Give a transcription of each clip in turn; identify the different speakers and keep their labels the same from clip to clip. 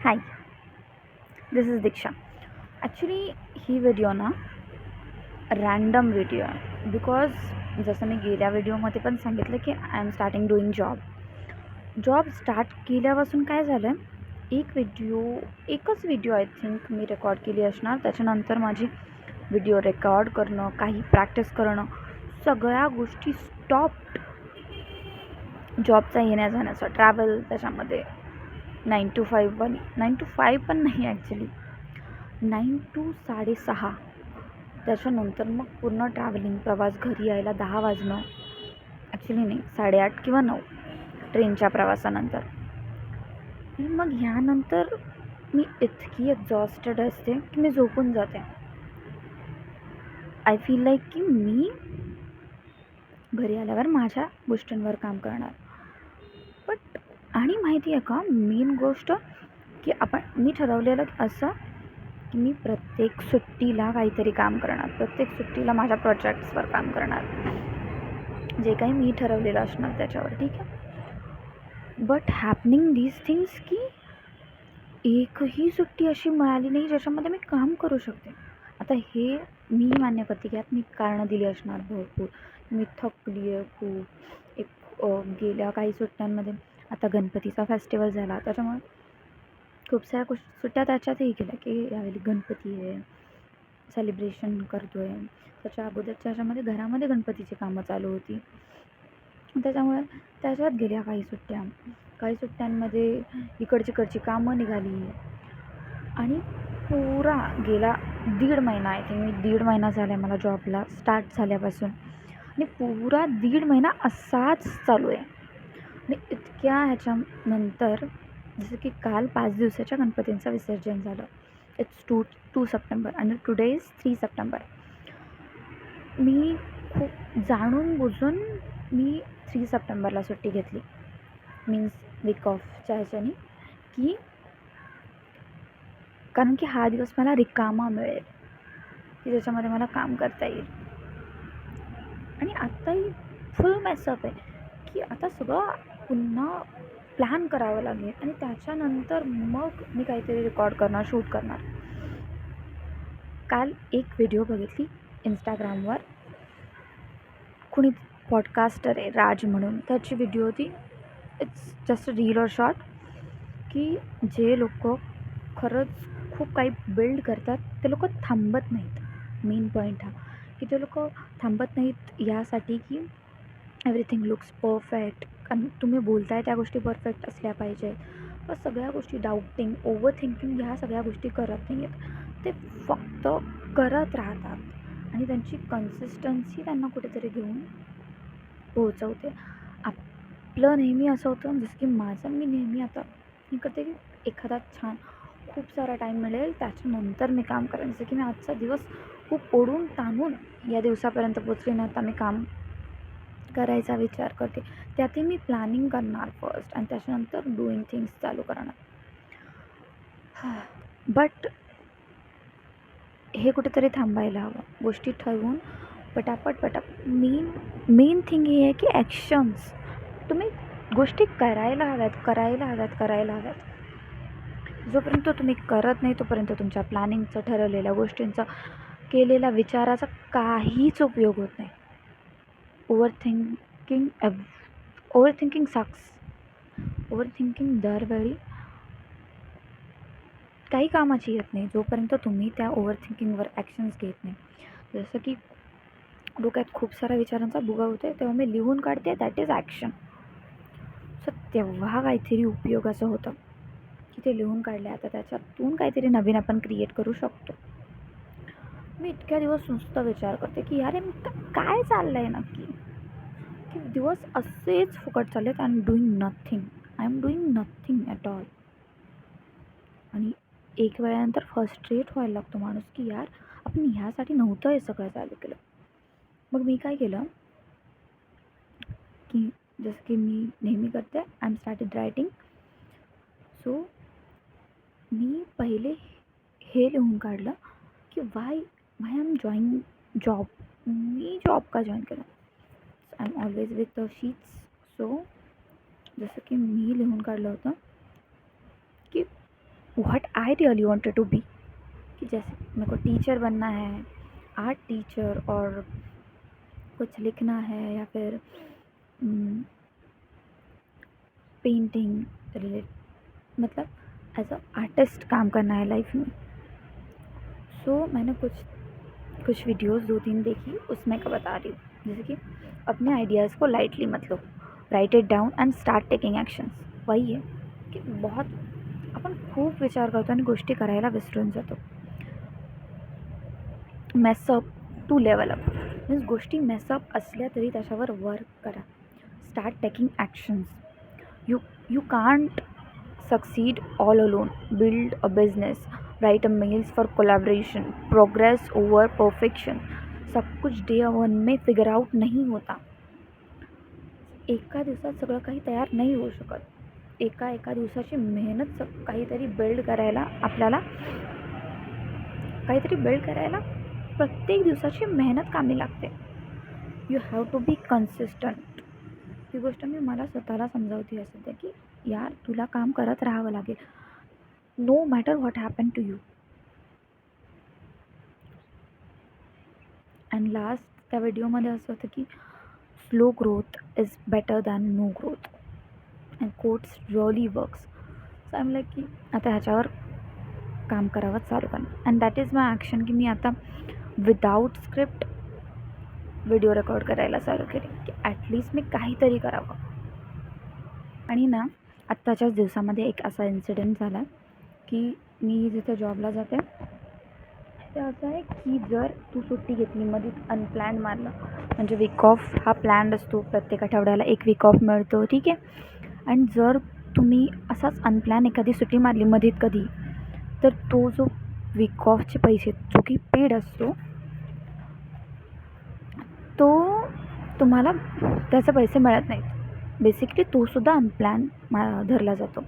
Speaker 1: High, this is Diksha. Actually he video ना random video आहे. Because जसं मी गेल्या व्हिडिओमध्ये पण सांगितलं की I am starting doing job start केल्यापासून काय झालं, एकच video I think me record केली असणार. त्याच्यानंतर माझी व्हिडिओ रेकॉर्ड करणं, काही प्रॅक्टिस करणं, सगळ्या गोष्टी स्टॉप. जॉबचा येण्या जाण्याचा ट्रॅव्हल, त्याच्यामध्ये 9 to 5 पण नाही, ॲक्च्युली 9 to 6:30. त्याच्यानंतर मग पूर्ण ट्रॅव्हलिंग, प्रवास, घरी यायला 10 वाजणं. ॲक्च्युली नाही, 8:30 किंवा 9 ट्रेनच्या प्रवासानंतर. आणि मग ह्यानंतर मी इतकी एक्झॉस्टेड असते की मी झोपून जाते. आय फील लाईक की मी घरी आल्यावर माझ्या गोष्टींवर काम करणार. बट आणि माहिती आहे का, मेन गोष्ट की मी ठरवलेलं असं की मी प्रत्येक सुट्टीला काहीतरी काम करणार, प्रत्येक सुट्टीला माझ्या प्रोजेक्ट्सवर काम करणार, जे काही मी ठरवलेलं असणार त्याच्यावर. ठीक आहे. बट हॅपनिंग दीज थिंग्स की एकही सुट्टी अशी मिळाली नाही ज्याच्यामध्ये मी काम करू शकते. आता हे मी मान्य करते की यात मी कारणं दिली असणार भरपूर. मी थकली आहे खूप. गेल्या काही सुट्ट्यांमध्ये आता गणपतीचा फेस्टिवल झाला, त्याच्यामुळे खूप साऱ्या सुट्ट्या त्याच्यातही गेल्या की यावेळी गणपती आहे, सेलिब्रेशन करतो आहे. त्याच्या अगोदरच्या ह्याच्यामध्ये घरामध्ये गणपतीची कामं चालू होती, त्याच्यामुळे त्याच्यात गेल्या काही सुट्ट्या. काही सुट्ट्यांमध्ये इकडची कामं निघाली आणि पुरा गेला 1.5 महिना, आय थिंक मी 1.5 महिना झाला आहे मला जॉबला स्टार्ट झाल्यापासून, आणि पुरा 1.5 महिना असाच चालू आहे. आणि इतक्या ह्याच्यानंतर जसं की काल 5 दिवसाच्या गणपतींचं विसर्जन झालं. इट्स 2 सप्टेंबर आणि टुडे इज 3 सप्टेंबर. मी खूप जाणून बुजून मी 3 सप्टेंबरला सुट्टी घेतली, मीन्स वीक ऑफच्या ह्याच्याने, की कारण की हा दिवस मला रिकामा मिळेल की ज्याच्यामध्ये मला काम करता येईल. आणि आत्ताही फुल मेसअप आहे की आता सगळं पुन्हा प्लॅन करावं लागेल आणि त्याच्यानंतर मग मी काहीतरी रेकॉर्ड करणार, शूट करणार. काल एक व्हिडिओ बघितली इंस्टाग्रामवर, कुणी पॉडकास्टर आहे राज म्हणून, त्याची व्हिडिओ होती. इट्स जस्ट अ रील और शॉर्ट की जे लोक खरंच खूप काही बिल्ड करतात ते लोक थांबत नाहीत. मेन पॉईंट हा की ते लोक थांबत नाहीत यासाठी की एव्हरीथिंग लुक्स परफेक्ट, कारण तुम्ही बोलताय त्या गोष्टी परफेक्ट असल्या पाहिजे. व सगळ्या गोष्टी डाऊटिंग, ओव्हर थिंकिंग, ह्या सगळ्या गोष्टी करत नाही आहेत. ते फक्त करत राहतात आणि त्यांची कन्सिस्टन्सी त्यांना कुठेतरी घेऊन पोहोचवते. आपलं नेहमी असं होतं, जसं की मी नेहमी आता हे करते की एखादा छान खूप सारा टाईम मिळेल त्याच्यानंतर मी काम करेन. जसं की मी आजचा दिवस खूप ओढून ताणून या दिवसापर्यंत पोचले ना, आता मी काम करायचा विचार करते. त्यातही मी प्लॅनिंग करणार फर्स्ट आणि त्याच्यानंतर डुईंग थिंग्स चालू करणार. बट हे कुठेतरी थांबायला हवं. गोष्टी ठरवून पटापट मेन थिंग ही आहे की ॲक्शन्स तुम्ही गोष्टी करायला हव्यात. जोपर्यंत तुम्ही करत नाही तोपर्यंत तुमच्या प्लॅनिंगचं, ठरवलेल्या गोष्टींचं, केलेल्या विचाराचा काहीच उपयोग होत नाही. ओव्हर थिंकिंग दरवेळी काही कामाची येत नाही जोपर्यंत तुम्ही त्या ओव्हर थिंकिंगवर ॲक्शन्स घेत नाही. जसं की डोक्यात खूप साऱ्या विचारांचा भुगा होतो आहे, तेव्हा मी लिहून काढते, दॅट इज ॲक्शन. सो तेव्हा काहीतरी उपयोगाचं होतं की ते लिहून काढले, आता त्याच्यातून काहीतरी नवीन आपण क्रिएट करू शकतो. मी इतक्या दिवस नुसतं विचार करते की यार काय चाललं आहे नक्की, की दिवस असेच फुकट चालले आहेत. I am doing nothing at all. आणि एक वेळानंतर फ्रस्ट्रेट व्हायला लागतो माणूस की यार आपण ह्यासाठी नव्हतं हे सगळं चालू केलं. मग मी काय केलं की जसं की मी नेहमी करते, I am started writing. So मी पहिले हे लिहून काढलं की वाय आय एम जॉब. मी जॉब का जॉईन केलं. I am always with the sheets. So जसं की मी लिहून काढलं होतं की what I really wanted to be, कि जैसे मेरे को टीचर बनना है, आर्ट टीचर, और कुछ लिखना है, या फिर पेंटिंग रिलेट मतलब एज अ आर्टिस्ट काम करना है लाइफ में। सो मैंने कुछ वीडियोस 2-3 देखी, उसमें का बता रही हूँ। जैसे कि अपने आइडियाज़ को लाइटली मत low, right it down and start taking actions. वही आहे की आपण खूप विचार करतो आणि गोष्टी करायला विसरून जातो. Mess up to level up means गोष्टी मेसअप असल्या तरी त्याच्यावर वर्क करा. Start taking actions. You can't succeed all alone. Build a business, write a mails for collaboration, progress over perfection. सब कुछ डे वन में फिगर आउट नहीं होता. एका दिवसात सगळं काही तयार नाही होऊ शकत. एका दिवसाची मेहनत काहीतरी बिल्ड करायला प्रत्येक दिवसाची मेहनत कामी लागते. You have to be consistent. ही गोष्ट मी मला स्वतःला समजावते आहे सध्या की यार तुला काम करत राहावं लागेल, no matter what happen to you. And last त्या व्हिडिओमध्ये असं होतं की slow growth is better than no growth and quotes really works. So I am like की आता ह्याच्यावर काम करावं चालू करणार. And that is my action की मी आता विदाऊट स्क्रिप्ट व्हिडिओ रेकॉर्ड करायला चालू केले की ॲटलिस्ट मी काहीतरी करावं. आणि ना आत्ताच्याच दिवसामध्ये एक असा इन्सिडेंट झाला की मी जिथे जॉबला जाते ते असं आहे की जर तू सुट्टी घेतली मध्येच अनप्लॅन्ड मारलं, म्हणजे वीक ऑफ हा प्लॅन्ड असतो, प्रत्येक आठवड्याला एक वीक ऑफ मिळतो, ठीक आहे. आणि जर तुम्ही असाच अनप्लॅन एखादी सुट्टी मारली मध्येच कधी, तर तो जो वीक ऑफचे पैसे जो की पेड असतो तो तुम्हाला त्याचे पैसे मिळत नाहीत. बेसिकली तोसुद्धा अनप्लॅन धरला जातो.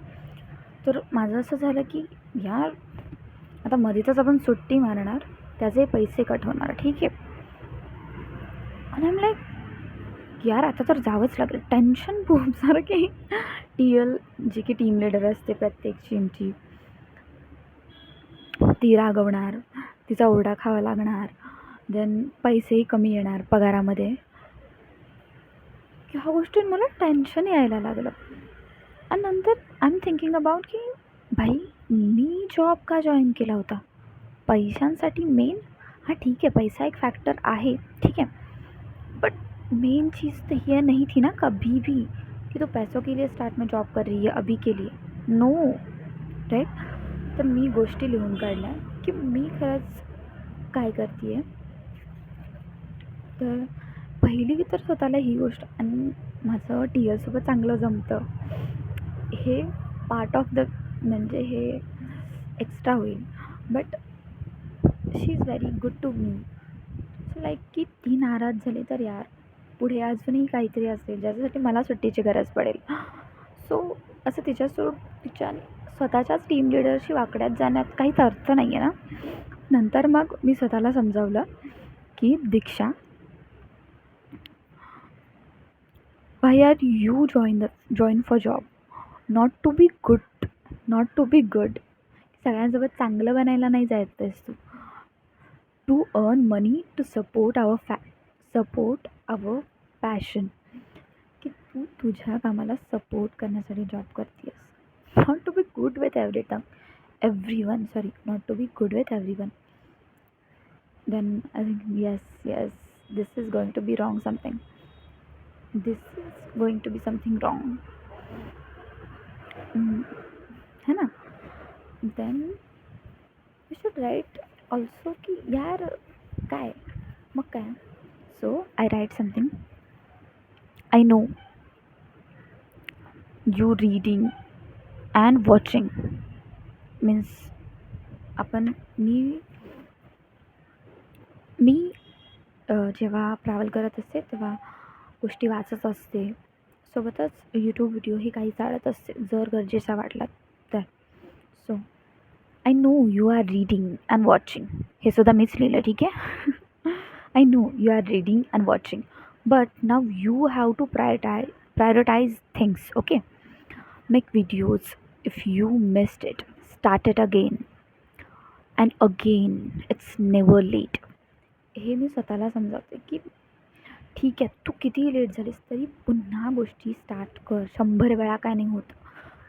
Speaker 1: तर माझं असं झालं की यार आता मध्येच आपण सुट्टी मारणार, त्याचे पैसे कट होणार, ठीक आहे. आणि आय एम लाईक यार आता तर जावंच लागेल. टेन्शन खूप सारं की TL जी की टीम लीडर असते प्रत्येक टीमची, ती रागवणार, तिचा ओरडा खावा लागणार, देन पैसेही कमी येणार पगारामध्ये. ह्या गोष्टीत मला टेन्शन यायला लागलं. आणि नंतर आय एम थिंकिंग अबाउट की भाई मी जॉब का जॉईन केला होता पैशांसाठी मेन. हाँ ठीक है, पैसा एक फैक्टर आहे, ठीक है, बट मेन चीज़ तो ये नहीं थी ना कभी भी कि तो पैसों के लिए स्टार्ट में जॉब कर रही है अभी के लिए. No right. तर मी गोष्टी लिहून काढल्या की मी खरंच काय करते आहे. तर पहिली तर स्वतःला ही गोष्ट, आणि माझं TLसोबत चांगलं जमतं हे पार्ट ऑफ द, म्हणजे हे एक्स्ट्रा होईल, but she is very good to me. So like की ती नाराज झाली तर यार पुढे अजूनही काहीतरी असेल ज्याच्यासाठी मला सुट्टीची गरज पडेल. सो असं तिच्या स्वतःच्याच टीम लीडरशी वाकड्यात जाण्यात काहीच अर्थ नाही आहे ना. नंतर मग मी स्वतःला समजावलं की दीक्षा, why are you join for job, not to be good. सगळ्यांसोबत चांगलं बनायला नाही जायचं तू, to earn money to support our passion. की तू तुझ्या कामाला सपोर्ट करण्यासाठी जॉब करतेस, not to be good with everyone. Not to be good with everyone. Then I think yes this is going to be wrong something. This is going to be something wrong, है ना. Then you should write also की यार काय मग काय. So I write something. I know you reading and watching means मी जेव्हा travel करत असते तेव्हा गोष्टी वाचत असते, सोबतच यूट्यूब व्हिडिओही काही चालत असते जर गरजेचा वाटला तर. So I know you are reading and watching, हे सुद्धा मीच लिहिलं, ठीक आहे. I know you are reading and watching, but now you have to prioritise things, okay. Make videos if you missed it, start it again and again. It's never late. हे मी स्वतःला समजावते की ठीक आहे, तू कितीही लेट झालीस तरी पुन्हा गोष्टी स्टार्ट कर. 100 वेळा काय नाही होत.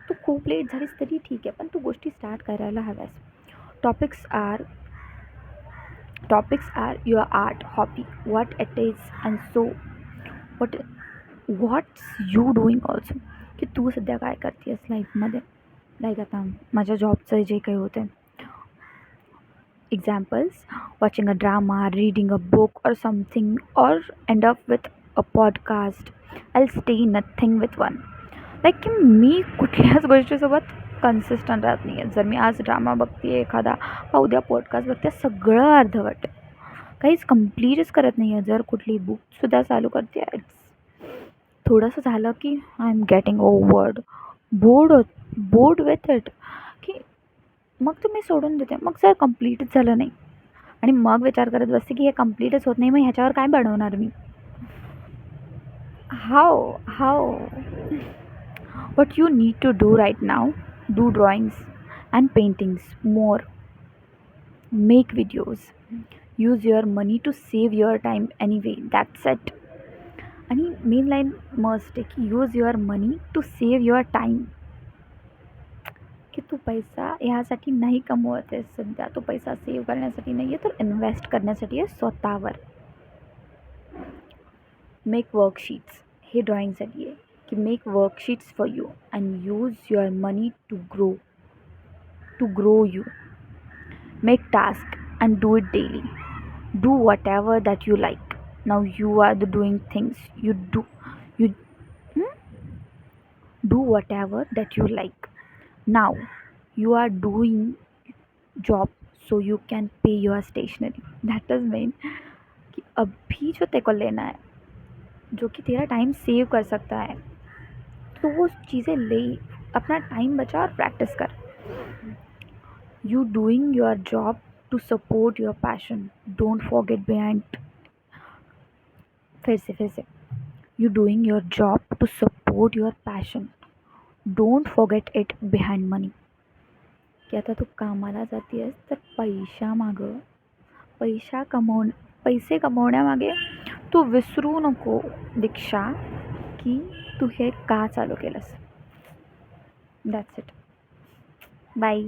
Speaker 1: तू खूप लेट झालीस तरी ठीक आहे, पण तू गोष्टी स्टार्ट करायला हव्यास. Topics are your art, hobby, what it is and so what's you doing also. की तू सध्या काय करते आहेस लाईफमध्ये. लाईक आता माझ्या जॉबचं जे काही होतं, examples, watching a drama, reading a book or something, or end up with a podcast. I'll stay nothing with one. Like की मी कुठल्याच गोष्टीसोबत कन्सिस्टंट राहत नाही आहे. जर मी आज ड्रामा बघते आहे एखादा, उद्या पॉडकास्ट बघते, सगळं अर्धवट, काहीच कम्प्लीटच करत नाही आहे. जर कुठली बुकसुद्धा चालू करते आहे, थोडंसं झालं की I am getting bored with it, की मग तुम्ही सोडून देते. मग जर कम्प्लीटच झालं नाही आणि मग विचार करत बसते की हे कम्प्लीटच होत नाही, मग ह्याच्यावर काय बनवणार मी. हाव what you need to do right now, do drawings and paintings more, make videos, use your money to save your time anyway, that's it. आणि मेन लाईन मस्ट आहे की use your money to save your time. की तू पैसा ह्यासाठी नाही कमवत आहेस सध्या, तो पैसा सेव्ह करण्यासाठी नाही आहे, तर इन्व्हेस्ट करण्यासाठी आहे स्वतःवर. मेक वर्कशीट्स, हे ड्रॉइंगसाठी आहे की make worksheets for you and use your money to grow you. Make task and do it daily. Do whatever that you like. Now you are the doing things you do whatever that you like. Now you are doing job so you can pay your stationery. That is main कि अभी जो तेरे को लेना है, जो कि तेरा टाइम सेव कर सकता है, तो वो चीज़ें ले. अपना टाइम बचा और प्रैक्टिस कर. You doing your job to support your passion. Don't forget behind. फिर से you doing your job to support your passion. Don't forget it behind money. की आता तू कामाला जाते आहेस तर पैशामागं, पैसे कमवण्यामागे तू विसरू नको दीक्षा की तू हे का चालू केलंस. That's it. बाय.